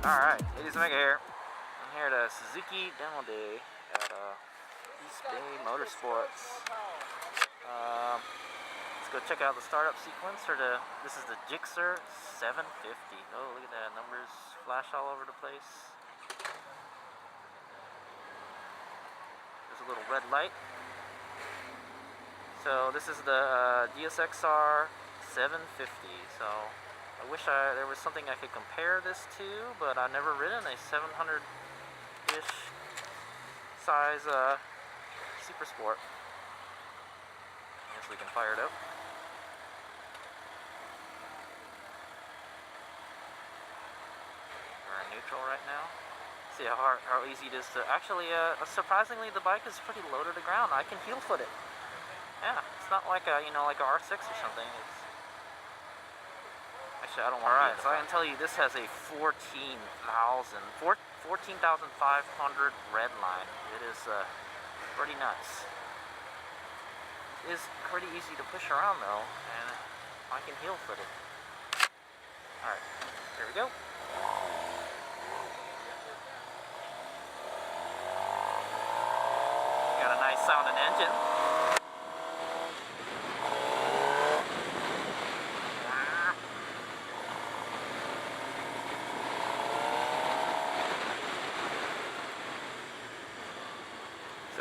Alright, HadesOmega here. I'm here at a Suzuki demo day at East Bay Motorsports. Let's go check out the startup sequence for this is the GSXR 750. Oh, look at that, numbers flash all over the place. There's a little red light. So this is the GSXR 750. So I wish there was something I could compare this to, but I've never ridden a 700-ish size super sport. I guess we can fire it up. We're in neutral right now. See how easy it is to actually. Surprisingly, the bike is pretty low to the ground. I can heel foot it. Yeah, it's not like a like a R6 or something. Actually, I don't want to. Alright, so I can tell you this has a 14,500 red line. It is pretty nuts. It is pretty easy to push around though, and I can heel foot it. Alright, here we go. Got a nice sounding engine.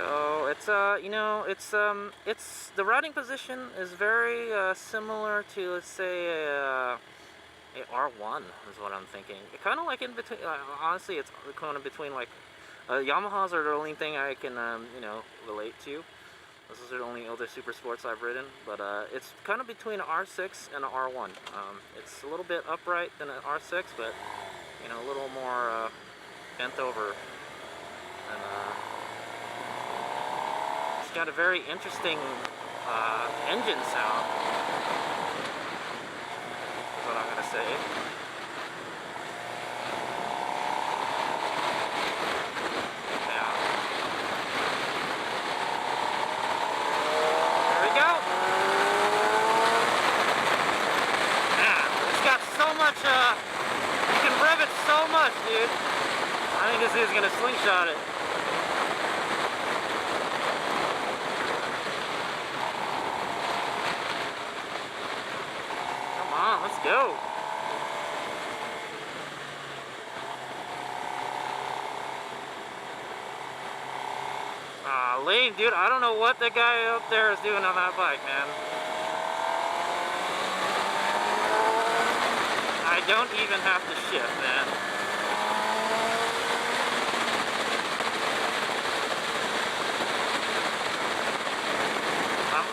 So it's the riding position is very similar to, let's say, a R1 is what I'm thinking. Kind of like in between. Honestly, it's kind of between like Yamahas are the only thing I can relate to. Those are the only other super sports I've ridden, but it's kind of between an R6 and an R1. It's a little bit upright than an R6, but a little more bent over. And it's got a very interesting engine sound, is what I'm going to say. Yeah. There we go. Man, it's got so much, you can rev it so much, dude. I think this is going to slingshot it. Let's go. Lame, dude. I don't know what that guy up there is doing on that bike, man. I don't even have to shift, man.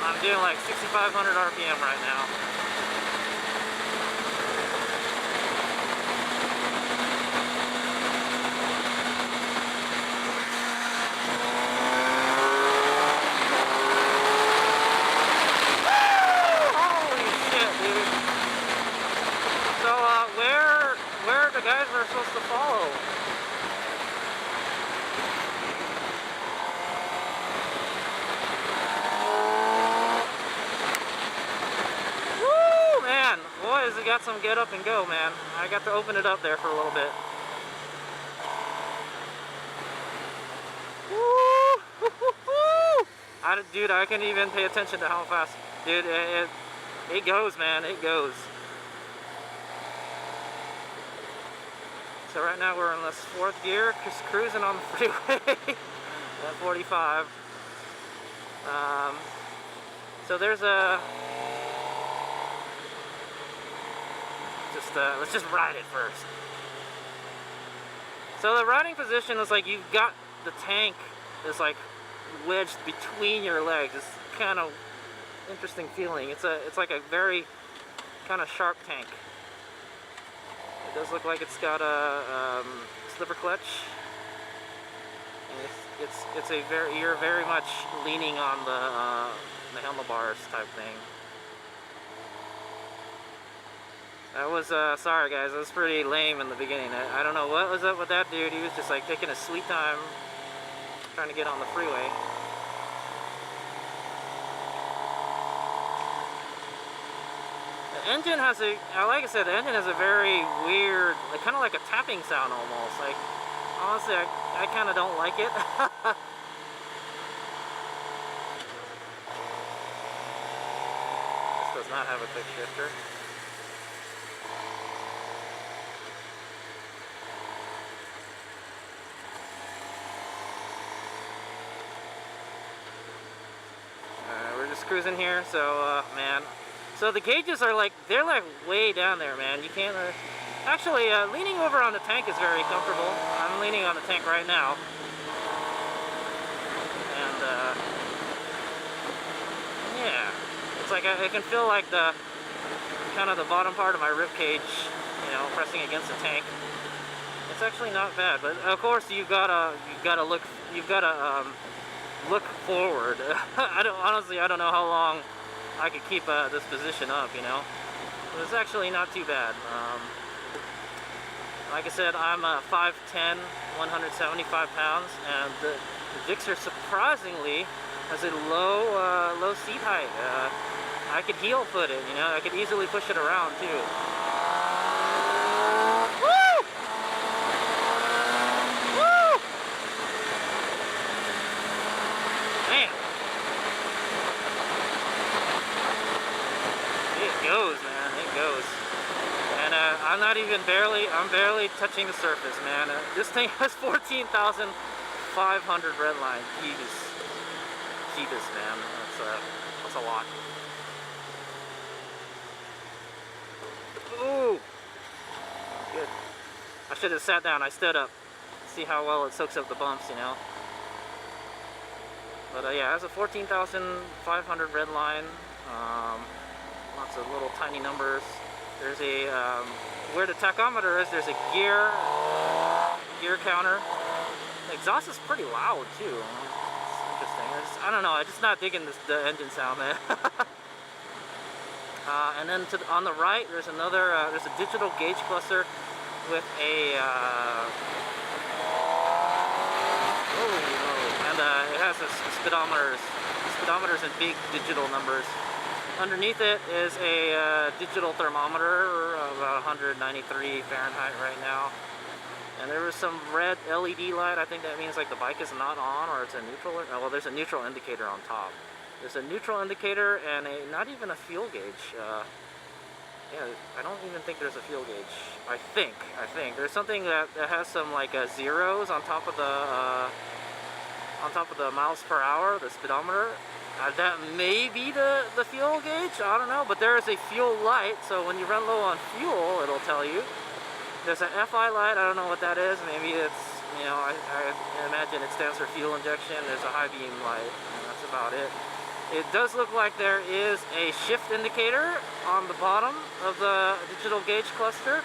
I'm doing like 6,500 RPM right now. Where the guys are supposed to follow. Woo, man. Boys, it got some get up and go, man. I got to open it up there for a little bit. Woo! Dude, I can't even pay attention to how fast. Dude, it goes, man. It goes. So right now we're in this fourth gear, just cruising on the freeway at 45. So there's a let's just ride it first. So the riding position is like you've got the tank is like wedged between your legs. It's kind of interesting feeling. It's like a very kind of sharp tank. It does look like it's got a slipper clutch, and you're very much leaning on the handlebars type thing. That was sorry guys, that was pretty lame in the beginning. I don't know what was up with that dude. He was just like taking a sweet time trying to get on the freeway. engine has a, like I said, the engine has a very weird, like, kind of like a tapping sound almost. Like, honestly, I kind of don't like it. This does not have a quick shifter. We're just cruising here, so man. So the gauges are like, they're like way down there, man. You can't, actually, leaning over on the tank is very comfortable. I'm leaning on the tank right now. And, yeah. It's like I can feel like the, kind of the bottom part of my rib cage, you know, pressing against the tank. It's actually not bad, but of course you've gotta look forward. Honestly, I don't know how long I could keep this position up, you know. But it's actually not too bad. Like I said, I'm 5'10", 175 pounds, and the Gixxer surprisingly has a low seat height. I could heel foot it, you know. I could easily push it around too. Woo! Woo! Man. It goes, man. It goes. And I'm barely touching the surface, man. This thing has 14,500 redline. Jeebus, man. That's a lot. Ooh! Good. I should have sat down. I stood up. See how well it soaks up the bumps, you know. But yeah, it has a 14,500 red line. Lots of little tiny numbers. There's a where the tachometer is. There's a gear counter. The exhaust is pretty loud too. It's interesting. I don't know. I'm just not digging the engine sound, man. And then on the right, there's another. There's a digital gauge cluster with a. It has speedometers in big digital numbers. Underneath it is a digital thermometer, about 193 Fahrenheit right now. And there was some red LED light. I think that means like the bike is not on, or it's a neutral. Well, there's a neutral indicator on top. There's a neutral indicator and not even a fuel gauge. Yeah, I don't even think there's a fuel gauge. I think there's something that has some like zeros on top of the miles per hour, the speedometer. That may be the fuel gauge. I don't know, but there is a fuel light, so when you run low on fuel, it'll tell you. There's an FI light. I don't know what that is. Maybe it's, you know, I imagine it stands for fuel injection. There's a high beam light, and that's about it. It does look like there is a shift indicator on the bottom of the digital gauge cluster.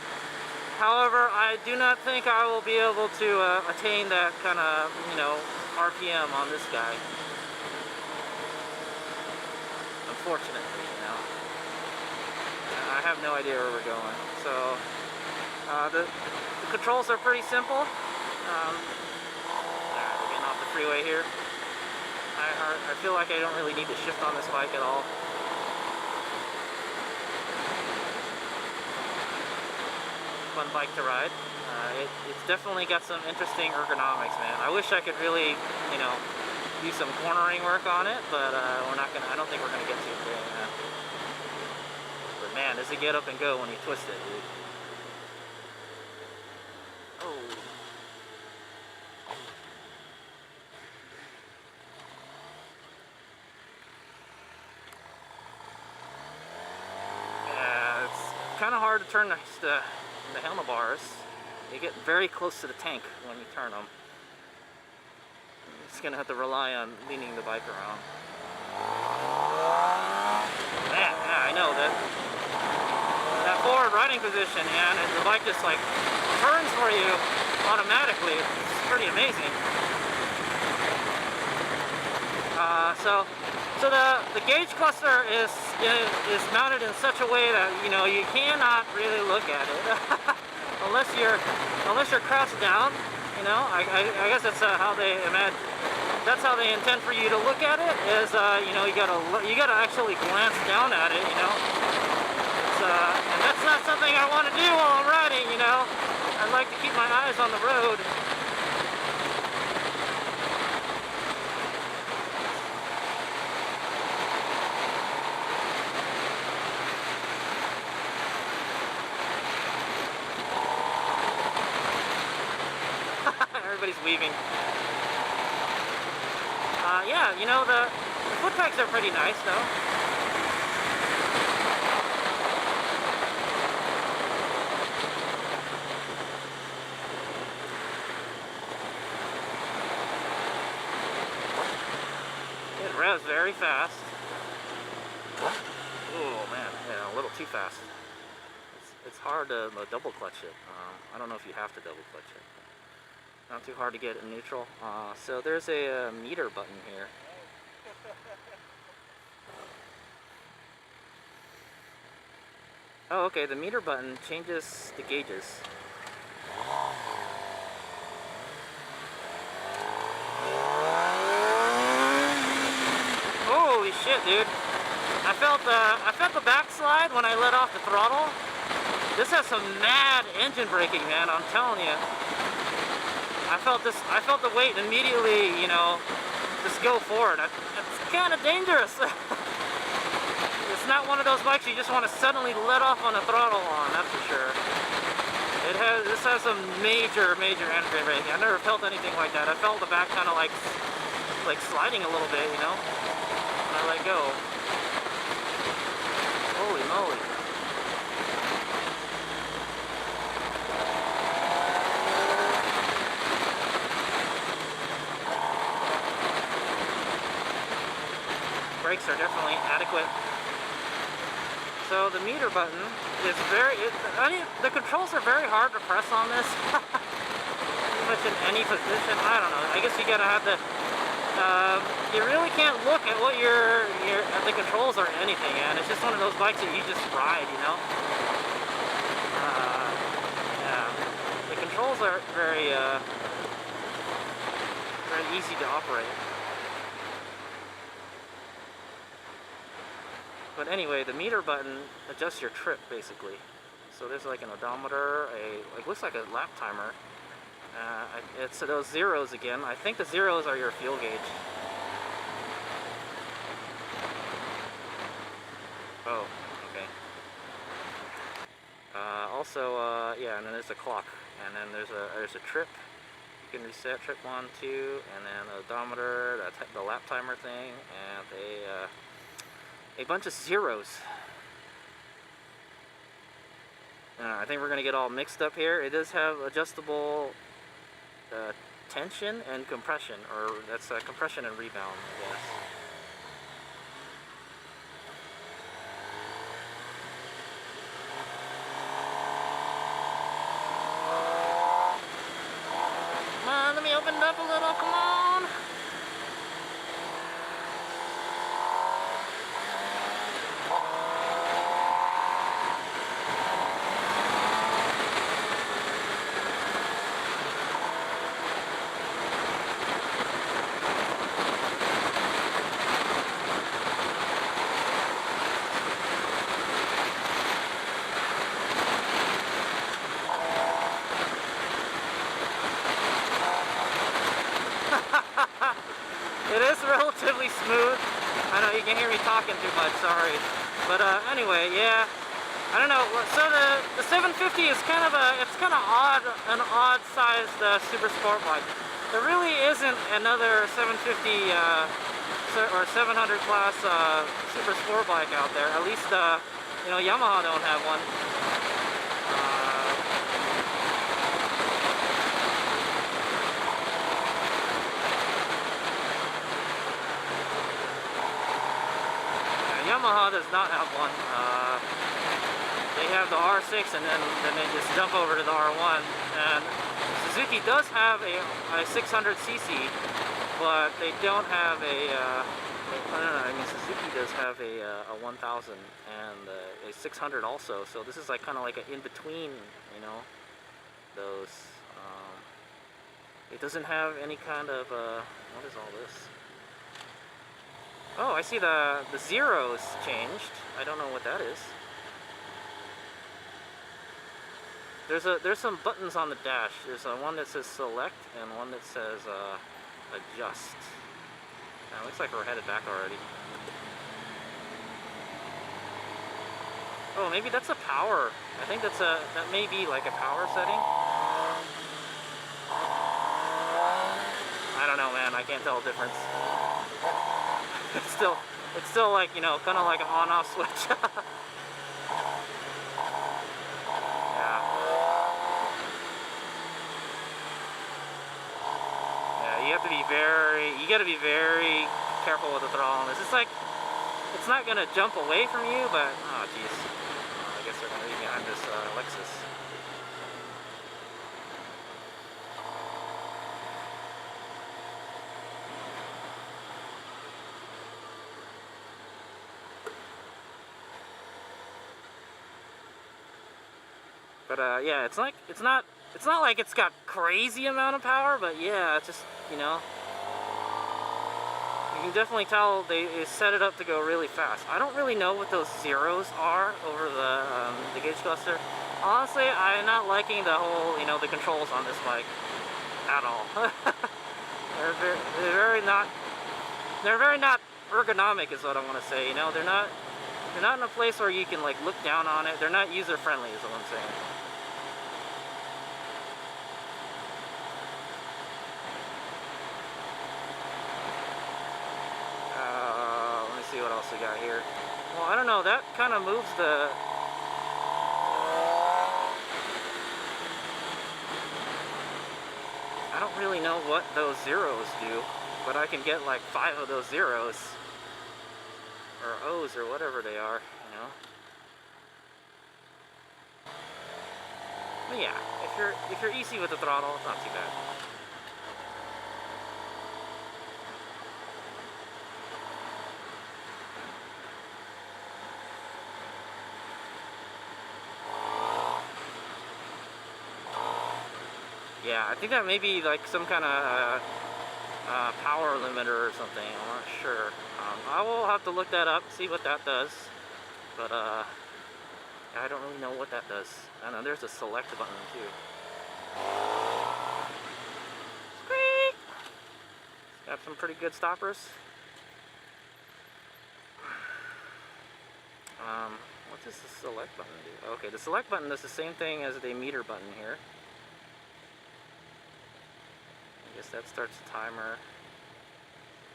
However, I do not think I will be able to attain that kind of, you know, RPM on this guy. Unfortunately, you know. I have no idea where we're going. So, the controls are pretty simple. Alright, we're getting off the freeway here. I feel like I don't really need to shift on this bike at all. Fun bike to ride. It's definitely got some interesting ergonomics, man. I wish I could really, you know, do some cornering work on it, but we're not gonna. I don't think we're gonna get to it today, man. But man, does it get up and go when you twist it, dude? Oh. Yeah, it's kind of hard to turn the handlebars. You get very close to the tank when you turn them. I'm just gonna have to rely on leaning the bike around. Man, yeah, I know that forward riding position, and the bike just like turns for you automatically. It's pretty amazing. So the gauge cluster is mounted in such a way that, you know, you cannot really look at it unless you're crouched down. You know, I guess that's how they imagine. That's how they intend for you to look at it. Is you know, you gotta actually glance down at it. You know, and that's not something I want to do while I'm riding, you know. I'd like to keep my eyes on the road. Everybody's weaving. Yeah, you know, the foot pegs are pretty nice, though. It revs very fast. Oh man, yeah, a little too fast. It's hard to double clutch it. I don't know if you have to double clutch it. Not too hard to get in neutral. So there's a meter button here. Oh, okay, the meter button changes the gauges. Holy shit, dude. I felt the backslide when I let off the throttle. This has some mad engine braking, man, I'm telling you. I felt the weight immediately, you know, just go forward. It's kind of dangerous. It's not one of those bikes you just want to suddenly let off on the throttle on, that's for sure. This has some major engine braking. I never felt anything like that. I felt the back kind of like sliding a little bit, you know, when I let go. Holy moly. Brakes are definitely adequate. So the meter button is the controls are very hard to press on this. Pretty much in any position. I don't know. I guess you gotta have the. You really can't look at what at the controls or anything, and it's just one of those bikes that you just ride, you know. Yeah. The controls are very easy to operate. But anyway, the meter button adjusts your trip basically. So there's like an odometer, it looks like a lap timer. It's those zeros again. I think the zeros are your fuel gauge. Oh, okay. Also, yeah, and then there's a clock, and then there's a trip. You can reset trip 1, 2, and then the odometer, the lap timer thing, and a bunch of zeros. I think we're gonna get all mixed up here. It does have adjustable tension and compression, or that's compression and rebound, I guess. Come on, let me open it up a little, come on! It is relatively smooth. I know you can hear me talking too much, sorry. But anyway, yeah. I don't know. So the 750 is kind of an odd sized super sport bike. There really isn't another 750 or 700 class super sport bike out there. At least you know, Yamaha don't have one. Yamaha does not have one. They have the R6 and then they just jump over to the R1. And Suzuki does have a 600cc, but they don't have I mean, Suzuki does have a 1000 and a 600 also. So this is like kind of like an in-between, you know, those. It doesn't have any kind of, what is all this? Oh, I see the zeros changed. I don't know what that is. there's some buttons on the dash. There's one that says select and one that says adjust. Now, it looks like we're headed back already. Oh, maybe that's a power. I think that may be like a power setting. I don't know, man. I can't tell the difference. It's still like, you know, kind of like an on-off switch. You gotta be very careful with the throttle on this. It's like, it's not gonna jump away from you, but, oh jeez. I guess they're gonna be behind this Lexus. But yeah, it's not like it's got crazy amount of power, but yeah, it's just, you know, you can definitely tell they set it up to go really fast. I don't really know what those zeros are over the gauge cluster. Honestly, I'm not liking the whole, you know, the controls on this bike at all. they're very not ergonomic, is what I want to say. You know, they're not in a place where you can like look down on it. They're not user friendly, is what I'm saying. See what else we got here. Well, I don't know, that kind of moves the... I don't really know what those zeros do, but I can get like 5 of those zeros. Or O's or whatever they are, you know. But yeah, if you're easy with the throttle, it's not too bad. Yeah, I think that may be like some kind of power limiter or something. I'm not sure. I will have to look that up, see what that does. But I don't really know what that does. I know there's a select button too. Squeak! Got some pretty good stoppers. What does the select button do? Okay, the select button does the same thing as the meter button here. I guess that starts the timer,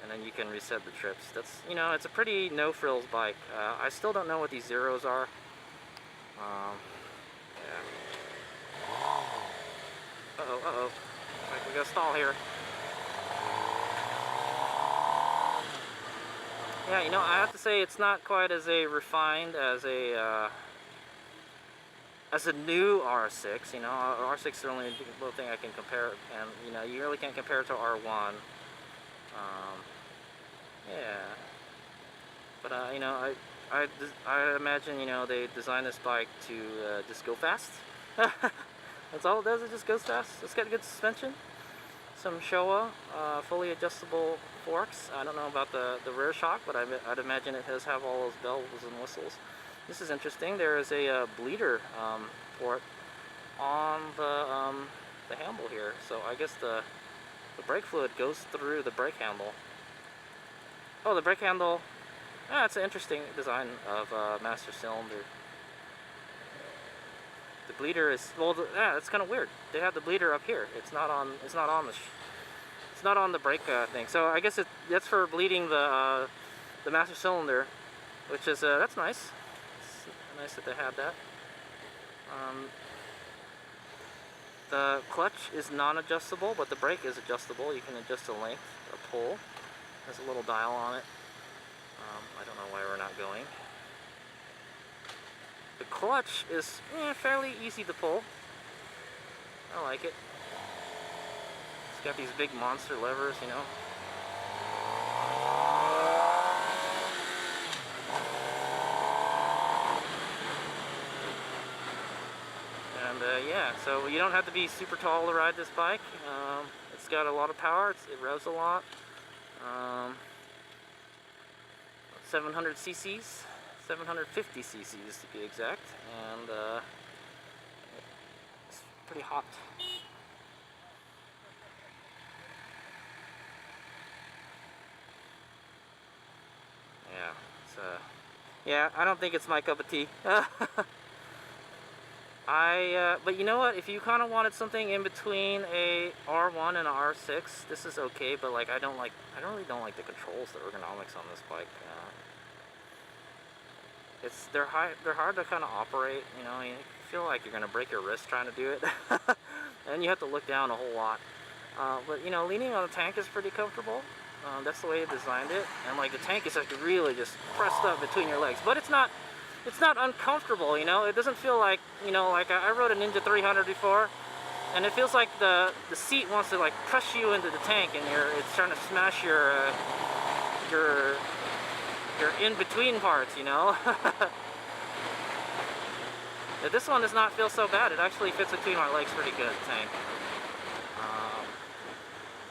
and then you can reset the trips. That's, you know, it's a pretty no-frills bike. I still don't know what these zeros are. Yeah. Uh-oh. Like we got a stall here. Yeah, you know, I have to say it's not quite as refined as a new R6. You know, R6 is the only little thing I can compare, and you know, you really can't compare it to R1. Yeah, but you know, I imagine, you know, they designed this bike to just go fast. That's all it does. It just goes fast. It's got good suspension, some Showa fully adjustable forks. I don't know about the rear shock, but I'd imagine it does have all those bells and whistles. This is interesting. There is a bleeder port on the handle here, so I guess the brake fluid goes through the brake handle. Oh, the brake handle. Ah, it's an interesting design of master cylinder. The bleeder is, well, yeah, it's kind of weird. They have the bleeder up here. It's not on the brake thing. So I guess that's for bleeding the master cylinder, which is that's nice. It's nice that they have that. The clutch is non-adjustable, but the brake is adjustable. You can adjust the length or pull. There's a little dial on it. I don't know why we're not going. The clutch is fairly easy to pull. I like it. It's got these big monster levers, you know. And yeah, so you don't have to be super tall to ride this bike. It's got a lot of power. It revs a lot. 700 pretty hot. Yeah, it's yeah, I don't think it's my cup of tea. But you know what? If you kind of wanted something in between a R1 and a R6, this is okay. But like, I really don't like the controls, the ergonomics on this bike. They're hard to kind of operate. You know, you feel like you're gonna break your wrist trying to do it, and you have to look down a whole lot. But you know, leaning on the tank is pretty comfortable. That's the way it designed it, and like the tank is like really just pressed up between your legs. But it's not uncomfortable. You know, it doesn't feel like, you know, like I rode a Ninja 300 before, and it feels like the seat wants to like press you into the tank, and it's trying to smash your in between parts. You know. This one does not feel so bad. It actually fits between my legs pretty good, the tank.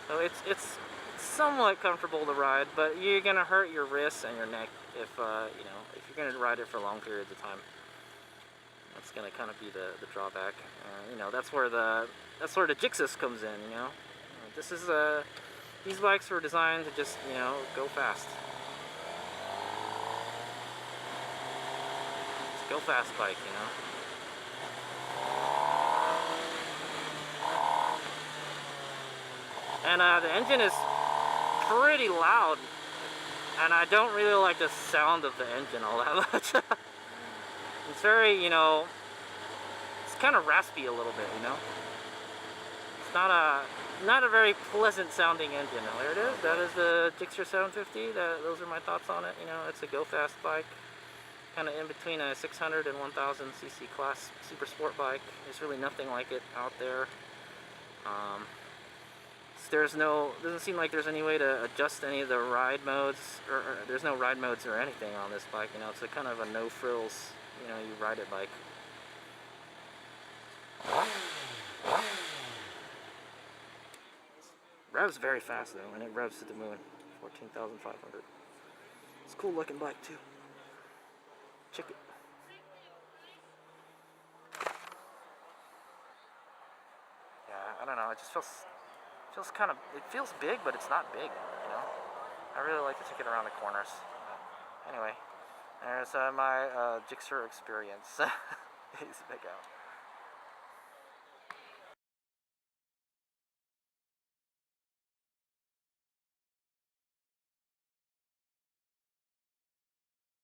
So it's somewhat comfortable to ride, but you're gonna hurt your wrists and your neck if you know, if you're gonna ride it for long periods of time. That's gonna kind of be the drawback. You know, that's where the GSX comes in. You know, this is these bikes were designed to just, you know, go fast. It's a go fast bike, you know. And the engine is pretty loud, and I don't really like the sound of the engine all that much. It's very, you know, it's kind of raspy a little bit, you know. It's not a very pleasant sounding engine. Now, there it is. That is the GSXR 750. Those are my thoughts on it. You know, it's a go fast bike, kind of in between a 600 and 1000 cc class super sport bike. There's really nothing like it out there. Doesn't seem like there's any way to adjust any of the ride modes, or there's no ride modes or anything on this bike. You know, it's a kind of a no frills, you know, you ride it bike. Revs very fast though, and it revs to the moon. 14,500. It's a cool looking bike too. Check it. Yeah, I don't know. It just feels kind of, it feels big, but it's not big, you know. I really like to take it around the corners. Anyway, there's my GSXR experience. He's a big out.